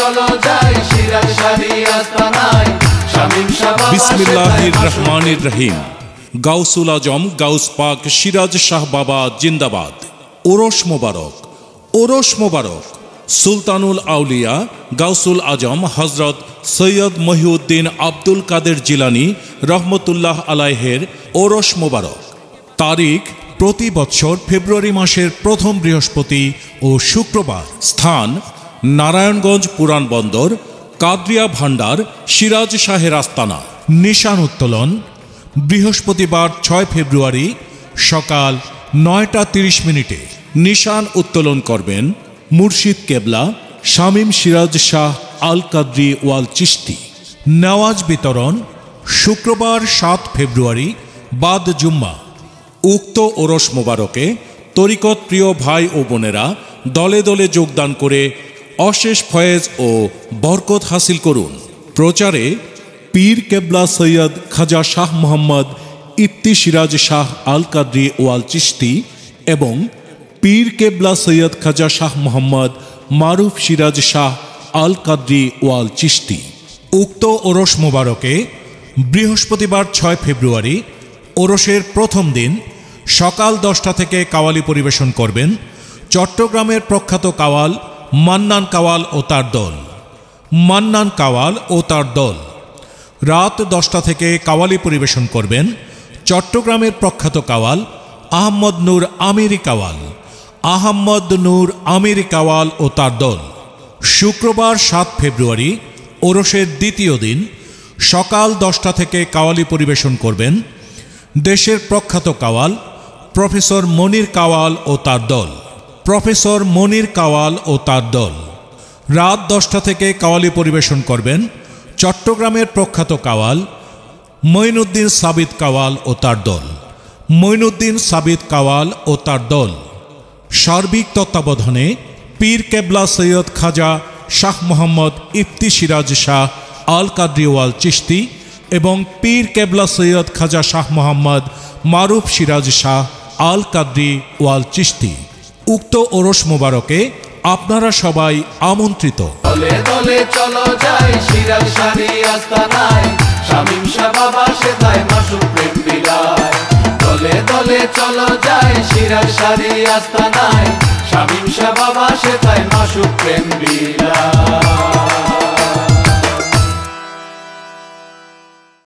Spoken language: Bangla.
চলো যাই সিরাজ শাহী আস্তানায় শামীম শাহ বাবা বিসমিল্লাহির রহমানির রহিম। গাউসুল আজম গাউস পাক সিরাজ শাহ বাবা জিন্দাবাদ। ওরস মোবারক, ওরস মোবারক। সুলতানুল আউলিয়া গাউসুল আজম হজরত সৈয়দ মহিউদ্দিন আব্দুল কাদের জিলানী রহমতুল্লাহ আলাইহের ওরস মোবারক। তারিখ প্রতি বৎসর ফেব্রুয়ারি মাসের প্রথম বৃহস্পতি ও শুক্রবার। স্থান নারায়ণগঞ্জ পুরান বন্দর, কাদরিয়া ভান্ডার, সিরাজ শাহের আস্তানা। নিশান উত্তোলন বৃহস্পতিবার 6 ফেব্রুয়ারি সকাল 9টা 30 মিনিটে। নিশান উত্তোলন করবেন মুর্শিদ কেবলা শামীম সিরাজ শাহ আল কাদরি ওয়াল চিশতি। নেওয়াজ বিতরণ শুক্রবার 7 ফেব্রুয়ারি বাদ জুম্মা। উক্ত ওরস মোবারকে তরিকত প্রিয় ভাই ও বোনেরা দলে দলে যোগদান করে অশেষ ফয়েজ ও বরকত হাসিল করুন। প্রচারে পীর কেবলা সৈয়দ খাজা শাহ মোহাম্মদ ইফতি সিরাজ শাহ আল কাদরি ওয়াল চিশতি এবং পীর কেবলা সৈয়দ খাজা শাহ মোহাম্মদ মারুফ সিরাজ শাহ আল কাদরি ওয়াল চিশতি। উক্ত ওরস মোবারকে বৃহস্পতিবার 6 ফেব্রুয়ারি ওরসের প্রথম দিন সকাল 10টা থেকে কাওয়ালি পরিবেশন করবেন চট্টগ্রামের প্রখ্যাত কাওয়াল মান্নান কাওয়াল ও তার দল। মান্নান কাওয়াল ও তার দল। রাত 10টা থেকে কাওয়ালি পরিবেশন করবেন চট্টগ্রামের প্রখ্যাত কাওয়াল আহমদ নূর আমিরি কাওয়াল। আহমদ নূর আমিরি কাওয়াল ও তার দল। শুক্রবার 7 ফেব্রুয়ারি ওরসের দ্বিতীয় দিন সকাল 10টা থেকে কাওয়ালি পরিবেশন করবেন দেশের প্রখ্যাত কাওয়াল প্রফেসর মনির কাওয়াল ও তার দল। প্রফেসর মনির কাওয়াল ও তার দল। রাত 10টা থেকে কাওয়ালি পরিবেশন করবেন চট্টগ্রামের প্রখ্যাত কাওয়াল মঈনুদ্দিন সাবিত কাওয়াল ও তার দল। মঈনুদ্দিন সাবিত কাওয়াল ও তার দল। সার্বিক তত্ত্বাবধানে পীর কেবলা সৈয়দ খাজা শাহ মোহাম্মদ ইফতি সিরাজ শাহ আল কাদরি ওয়াল চিশতি এবং পীর কেবলা সৈয়দ খাজা শাহ মোহাম্মদ মারুফ সিরাজ শাহ আল কাদরি ওয়াল চিশতি। উক্ত ওরস মোবারকে আপনারা সবাই আমন্ত্রিত। দলে দলে চলো যাই সিরাজ শাহী আস্তানায় শামীম শাহ বাবা সেথায় মাসুক প্রেম বিলায়। দলে দলে চলো যাই সিরাজ শাহী আস্তানায় শামীম শাহ বাবা সেথায় মাসুক প্রেম বিলায়।